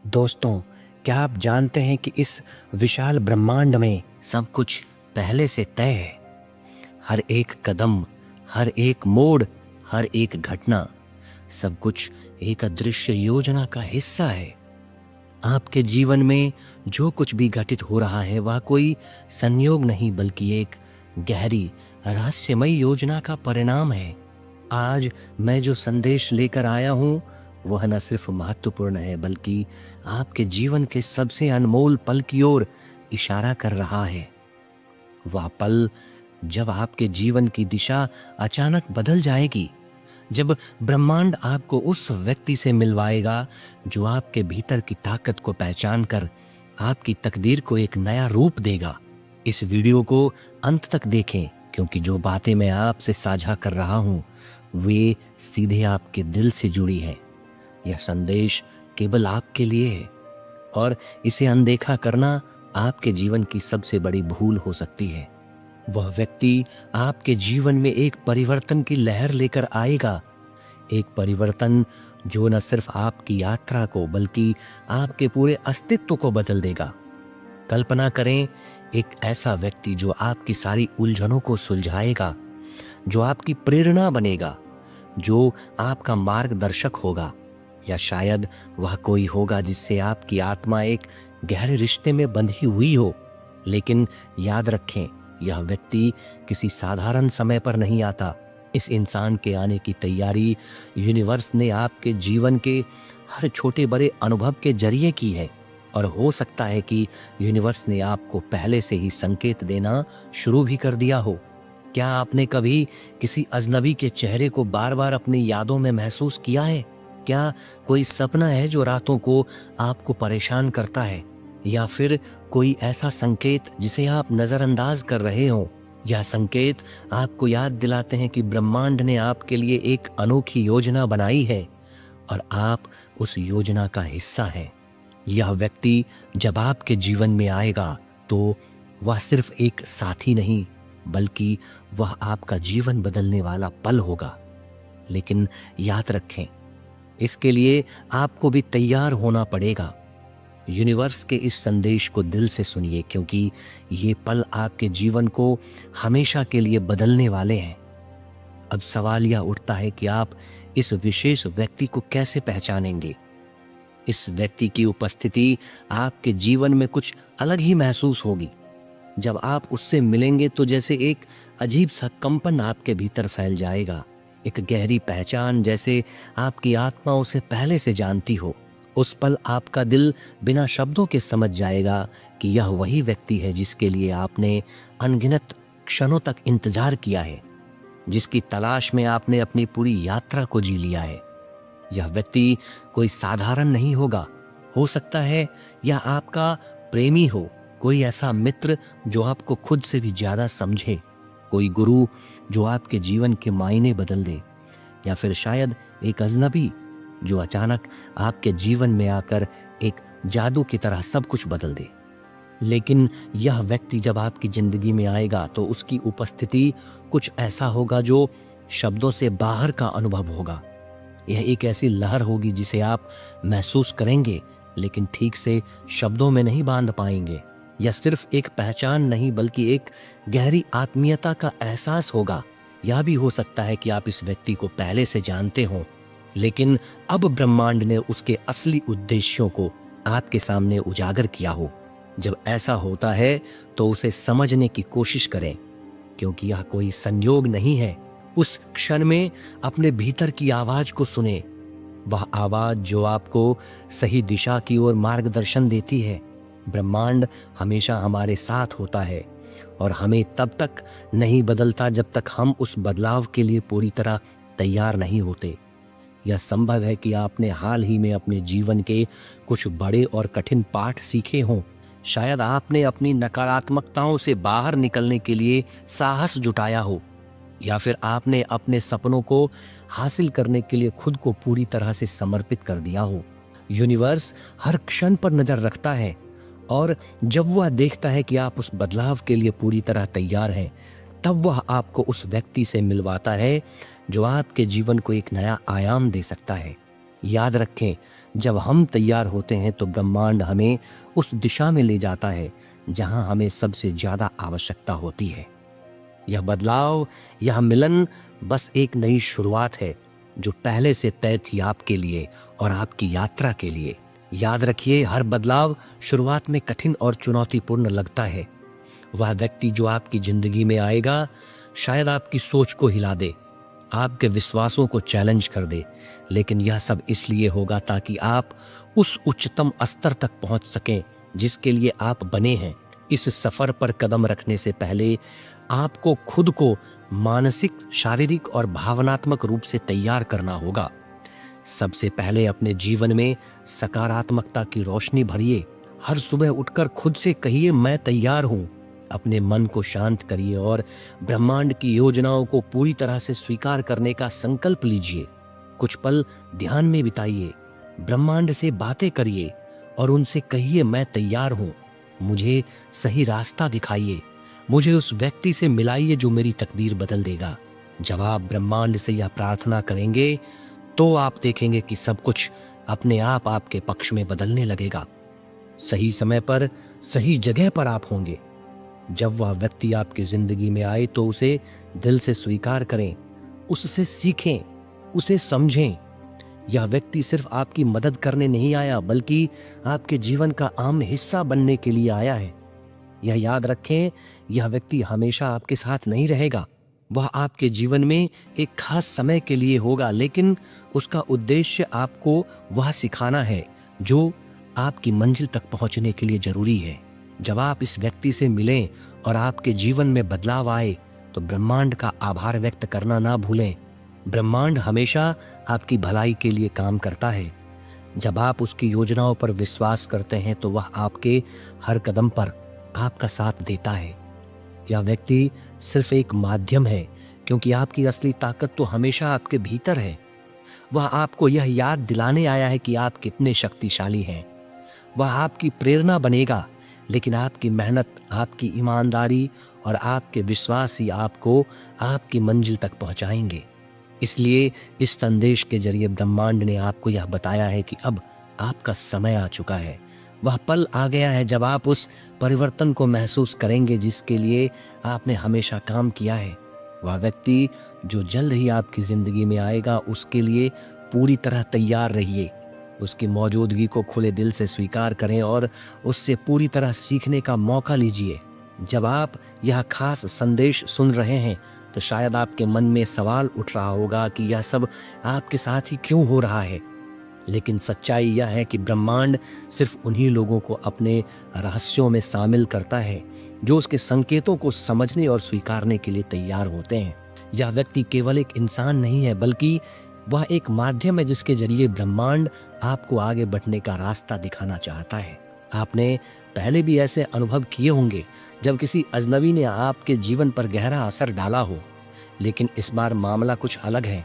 दोस्तों, क्या आप जानते हैं कि इस विशाल ब्रह्मांड में सब कुछ पहले से तय है। हर एक कदम, हर एक मोड़, हर एक घटना, सब कुछ एक अदृश्य योजना का हिस्सा है। आपके जीवन में जो कुछ भी घटित हो रहा है वह कोई संयोग नहीं बल्कि एक गहरी रहस्यमयी योजना का परिणाम है। आज मैं जो संदेश लेकर आया हूं वह न सिर्फ महत्वपूर्ण है बल्कि आपके जीवन के सबसे अनमोल पल की ओर इशारा कर रहा है। वह पल जब आपके जीवन की दिशा अचानक बदल जाएगी, जब ब्रह्मांड आपको उस व्यक्ति से मिलवाएगा जो आपके भीतर की ताकत को पहचान कर आपकी तकदीर को एक नया रूप देगा। इस वीडियो को अंत तक देखें क्योंकि जो बातें मैं आपसे साझा कर रहा हूं वे सीधे आपके दिल से जुड़ी हैं। यह संदेश केवल आपके लिए है और इसे अनदेखा करना आपके जीवन की सबसे बड़ी भूल हो सकती है। वह व्यक्ति आपके जीवन में एक परिवर्तन की लहर लेकर आएगा, एक परिवर्तन जो न सिर्फ आपकी यात्रा को बल्कि आपके पूरे अस्तित्व को बदल देगा। कल्पना करें, एक ऐसा व्यक्ति जो आपकी सारी उलझनों को सुलझाएगा, जो आपकी प्रेरणा बनेगा, जो आपका मार्गदर्शक होगा, या शायद वह कोई होगा जिससे आपकी आत्मा एक गहरे रिश्ते में बंधी हुई हो। लेकिन याद रखें, यह व्यक्ति किसी साधारण समय पर नहीं आता। इस इंसान के आने की तैयारी यूनिवर्स ने आपके जीवन के हर छोटे बड़े अनुभव के जरिए की है और हो सकता है कि यूनिवर्स ने आपको पहले से ही संकेत देना शुरू भी कर दिया हो। क्या आपने कभी किसी अजनबी के चेहरे को बार बार अपनी यादों में महसूस किया है? क्या कोई सपना है जो रातों को आपको परेशान करता है, या फिर कोई ऐसा संकेत जिसे आप नज़रअंदाज कर रहे हो? यह संकेत आपको याद दिलाते हैं कि ब्रह्मांड ने आपके लिए एक अनोखी योजना बनाई है और आप उस योजना का हिस्सा हैं। यह व्यक्ति जब आपके जीवन में आएगा तो वह सिर्फ एक साथी नहीं बल्कि वह आपका जीवन बदलने वाला पल होगा। लेकिन याद रखें, इसके लिए आपको भी तैयार होना पड़ेगा। यूनिवर्स के इस संदेश को दिल से सुनिए क्योंकि ये पल आपके जीवन को हमेशा के लिए बदलने वाले हैं। अब सवाल यह उठता है कि आप इस विशेष व्यक्ति को कैसे पहचानेंगे। इस व्यक्ति की उपस्थिति आपके जीवन में कुछ अलग ही महसूस होगी। जब आप उससे मिलेंगे तो जैसे एक अजीब सा कंपन आपके भीतर फैल जाएगा, एक गहरी पहचान, जैसे आपकी आत्मा उसे पहले से जानती हो। उस पल आपका दिल बिना शब्दों के समझ जाएगा कि यह वही व्यक्ति है जिसके लिए आपने अनगिनत क्षणों तक इंतजार किया है, जिसकी तलाश में आपने अपनी पूरी यात्रा को जी लिया है। यह व्यक्ति कोई साधारण नहीं होगा। हो सकता है यह आपका प्रेमी हो, कोई ऐसा मित्र जो आपको खुद से भी ज्यादा समझे, कोई गुरु जो आपके जीवन के मायने बदल दे, या फिर शायद एक अजनबी जो अचानक आपके जीवन में आकर एक जादू की तरह सब कुछ बदल दे। लेकिन यह व्यक्ति जब आपकी जिंदगी में आएगा तो उसकी उपस्थिति कुछ ऐसा होगा जो शब्दों से बाहर का अनुभव होगा। यह एक ऐसी लहर होगी जिसे आप महसूस करेंगे लेकिन ठीक से शब्दों में नहीं बांध पाएंगे। यह सिर्फ एक पहचान नहीं बल्कि एक गहरी आत्मीयता का एहसास होगा। यह भी हो सकता है कि आप इस व्यक्ति को पहले से जानते हो, लेकिन अब ब्रह्मांड ने उसके असली उद्देश्यों को आपके सामने उजागर किया हो। जब ऐसा होता है तो उसे समझने की कोशिश करें क्योंकि यह कोई संयोग नहीं है। उस क्षण में अपने भीतर की आवाज को सुने, वह आवाज जो आपको सही दिशा की ओर मार्गदर्शन देती है। ब्रह्मांड हमेशा हमारे साथ होता है और हमें तब तक नहीं बदलता जब तक हम उस बदलाव के लिए पूरी तरह तैयार नहीं होते। यह संभव है कि आपने हाल ही में अपने जीवन के कुछ बड़े और कठिन पाठ सीखे हों। शायद आपने अपनी नकारात्मकताओं से बाहर निकलने के लिए साहस जुटाया हो, या फिर आपने अपने सपनों को हासिल करने के लिए खुद को पूरी तरह से समर्पित कर दिया हो। यूनिवर्स हर क्षण पर नजर रखता है और जब वह देखता है कि आप उस बदलाव के लिए पूरी तरह तैयार हैं, तब वह आपको उस व्यक्ति से मिलवाता है जो आपके जीवन को एक नया आयाम दे सकता है। याद रखें, जब हम तैयार होते हैं तो ब्रह्मांड हमें उस दिशा में ले जाता है जहां हमें सबसे ज्यादा आवश्यकता होती है। यह बदलाव, यह मिलन बस एक नई शुरुआत है जो पहले से तय थी आपके लिए और आपकी यात्रा के लिए। याद रखिए, हर बदलाव शुरुआत में कठिन और चुनौतीपूर्ण लगता है। वह व्यक्ति जो आपकी जिंदगी में आएगा शायद आपकी सोच को हिला दे, आपके विश्वासों को चैलेंज कर दे, लेकिन यह सब इसलिए होगा ताकि आप उस उच्चतम स्तर तक पहुंच सकें जिसके लिए आप बने हैं। इस सफर पर कदम रखने से पहले आपको खुद को मानसिक, शारीरिक और भावनात्मक रूप से तैयार करना होगा। सबसे पहले अपने जीवन में सकारात्मकता की रोशनी भरिए। हर सुबह उठकर खुद से कहिए, मैं तैयार हूं। अपने मन को शांत करिए और ब्रह्मांड की योजनाओं को पूरी तरह से स्वीकार करने का संकल्प लीजिए। कुछ पल ध्यान में बिताइए, ब्रह्मांड से बातें करिए और उनसे कहिए, मैं तैयार हूं। मुझे सही रास्ता दिखाइए, मुझे उस व्यक्ति से मिलाइए जो मेरी तकदीर बदल देगा। जब आप ब्रह्मांड से यह प्रार्थना करेंगे तो आप देखेंगे कि सब कुछ अपने आप आपके पक्ष में बदलने लगेगा। सही समय पर, सही जगह पर आप होंगे। जब वह व्यक्ति आपकी जिंदगी में आए तो उसे दिल से स्वीकार करें, उससे सीखें, उसे समझें। यह व्यक्ति सिर्फ आपकी मदद करने नहीं आया बल्कि आपके जीवन का अहम हिस्सा बनने के लिए आया है। यह याद रखें, यह व्यक्ति हमेशा आपके साथ नहीं रहेगा। वह आपके जीवन में एक खास समय के लिए होगा, लेकिन उसका उद्देश्य आपको वह सिखाना है जो आपकी मंजिल तक पहुंचने के लिए जरूरी है। जब आप इस व्यक्ति से मिलें और आपके जीवन में बदलाव आए तो ब्रह्मांड का आभार व्यक्त करना ना भूलें। ब्रह्मांड हमेशा आपकी भलाई के लिए काम करता है। जब आप उसकी योजनाओं पर विश्वास करते हैं तो वह आपके हर कदम पर आपका साथ देता है। यह व्यक्ति सिर्फ एक माध्यम है, क्योंकि आपकी असली ताकत तो हमेशा आपके भीतर है। वह आपको यह याद दिलाने आया है कि आप कितने शक्तिशाली हैं। वह आपकी प्रेरणा बनेगा, लेकिन आपकी मेहनत, आपकी ईमानदारी और आपके विश्वास ही आपको आपकी मंजिल तक पहुंचाएंगे। इसलिए इस संदेश के जरिए ब्रह्मांड ने आपको यह बताया है कि अब आपका समय आ चुका है। वह पल आ गया है जब आप उस परिवर्तन को महसूस करेंगे जिसके लिए आपने हमेशा काम किया है। वह व्यक्ति जो जल्द ही आपकी जिंदगी में आएगा, उसके लिए पूरी तरह तैयार रहिए। उसकी मौजूदगी को खुले दिल से स्वीकार करें और उससे पूरी तरह सीखने का मौका लीजिए। जब आप यह खास संदेश सुन रहे हैं तो शायद आपके मन में सवाल उठ रहा होगा कि यह सब आपके साथ ही क्यों हो रहा है। लेकिन सच्चाई यह है कि ब्रह्मांड सिर्फ उन्हीं लोगों को अपने रहस्यों में शामिल करता है जो उसके संकेतों को समझने और स्वीकारने के लिए तैयार होते हैं। यह व्यक्ति केवल एक इंसान नहीं है, बल्कि वह एक माध्यम है जिसके जरिए ब्रह्मांड आपको आगे बढ़ने का रास्ता दिखाना चाहता है। आपने पहले भी ऐसे अनुभव किए होंगे जब किसी अजनबी ने आपके जीवन पर गहरा असर डाला हो, लेकिन इस बार मामला कुछ अलग है।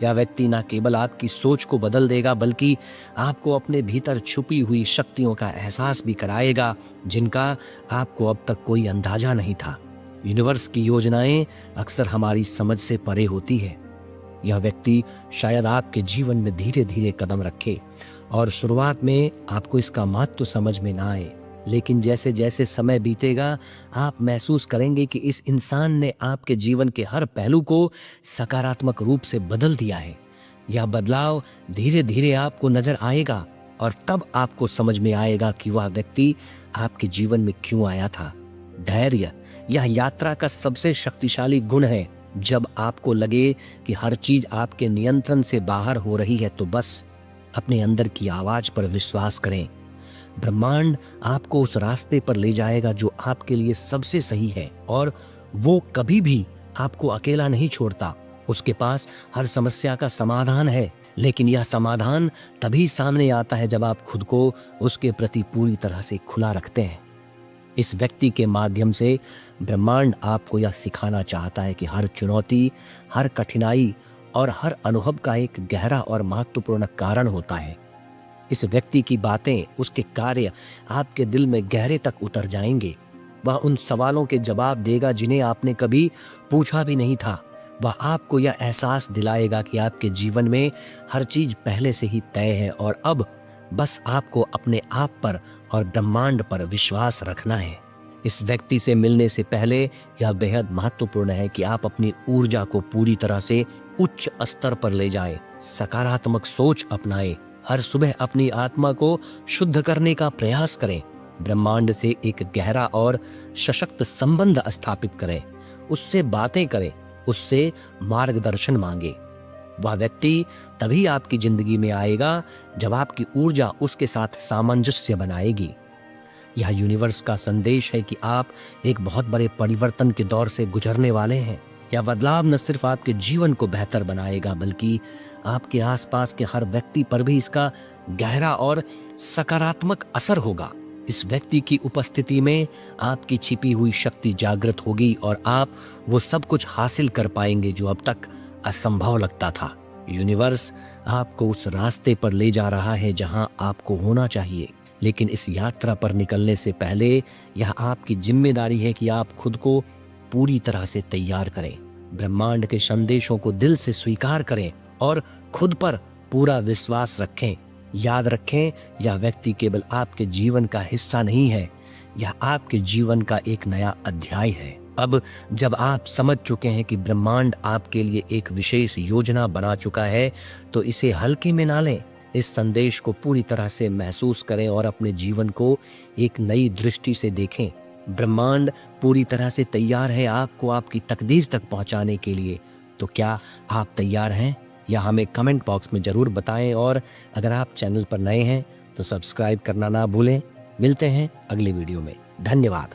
यह व्यक्ति न केवल आपकी सोच को बदल देगा बल्कि आपको अपने भीतर छुपी हुई शक्तियों का एहसास भी कराएगा जिनका आपको अब तक कोई अंदाजा नहीं था। यूनिवर्स की योजनाएं अक्सर हमारी समझ से परे होती है। यह व्यक्ति शायद आपके जीवन में धीरे धीरे कदम रखे और शुरुआत में आपको इसका महत्व समझ में ना आए, लेकिन जैसे जैसे समय बीतेगा आप महसूस करेंगे कि इस इंसान ने आपके जीवन के हर पहलू को सकारात्मक रूप से बदल दिया है। यह बदलाव धीरे धीरे आपको नजर आएगा और तब आपको समझ में आएगा कि वह व्यक्ति आपके जीवन में क्यों आया था। धैर्य यह यात्रा का सबसे शक्तिशाली गुण है। जब आपको लगे कि हर चीज आपके नियंत्रण से बाहर हो रही है तो बस अपने अंदर की आवाज पर विश्वास करें। ब्रह्मांड आपको उस रास्ते पर ले जाएगा जो आपके लिए सबसे सही है और वो कभी भी आपको अकेला नहीं छोड़ता। उसके पास हर समस्या का समाधान है, लेकिन यह समाधान तभी सामने आता है जब आप खुद को उसके प्रति पूरी तरह से खुला रखते हैं। इस व्यक्ति के माध्यम से ब्रह्मांड आपको यह सिखाना चाहता है कि हर चुनौती, हर कठिनाई और हर अनुभव का एक गहरा और महत्वपूर्ण कारण होता है। इस व्यक्ति की बातें, उसके कार्य आपके दिल में गहरे तक उतर जाएंगे। वह उन सवालों के जवाब देगा जिन्हें आपने कभी पूछा भी नहीं था। वह आपको यह एहसास दिलाएगा कि आपके जीवन में हर चीज पहले से ही तय है और अब बस आपको अपने आप पर और ब्रह्मांड पर विश्वास रखना है। इस व्यक्ति से मिलने से पहले यह बेहद महत्वपूर्ण है कि आप अपनी ऊर्जा को पूरी तरह से उच्च स्तर पर ले जाएं, सकारात्मक सोच अपनाएं, हर सुबह अपनी आत्मा को शुद्ध करने का प्रयास करें, ब्रह्मांड से एक गहरा और सशक्त संबंध स्थापित करें, उससे बातें करें, उससे मार्गदर्शन मांगे। वह व्यक्ति तभी आपकी जिंदगी में आएगा जब आपकी ऊर्जा उसके साथ सामंजस्य बनाएगी। यह यूनिवर्स का संदेश है कि आप एक बहुत बड़े परिवर्तन के दौर से गुजरने वाले हैं। यह बदलाव न सिर्फ आपके जीवन को बेहतर बनाएगा बल्कि आपके आसपास के हर व्यक्ति पर भी इसका गहरा और सकारात्मक असर होगा। इस व्यक्ति की उपस्थिति में आपकी छिपी हुई शक्ति जागृत होगी और आप वो सब कुछ हासिल कर पाएंगे जो अब तक असंभव लगता था। यूनिवर्स आपको उस रास्ते पर ले जा रहा है जहां आपको होना चाहिए, लेकिन इस यात्रा पर निकलने से पहले यह आपकी जिम्मेदारी है कि आप खुद को पूरी तरह से तैयार करें, ब्रह्मांड के संदेशों को दिल से स्वीकार करें और खुद पर पूरा विश्वास रखें। याद रखें, यह व्यक्ति केवल आपके जीवन का हिस्सा नहीं है, यह आपके जीवन का एक नया अध्याय है। अब जब आप समझ चुके हैं कि ब्रह्मांड आपके लिए एक विशेष योजना बना चुका है, तो इसे हल्के में ना लें। इस संदेश को पूरी तरह से महसूस करें और अपने जीवन को एक नई दृष्टि से देखें। ब्रह्मांड पूरी तरह से तैयार है आपको आपकी तकदीर तक पहुंचाने के लिए। तो क्या आप तैयार हैं? या हमें कमेंट बॉक्स में जरूर बताएं और अगर आप चैनल पर नए हैं तो सब्सक्राइब करना ना भूलें। मिलते हैं अगले वीडियो में। धन्यवाद।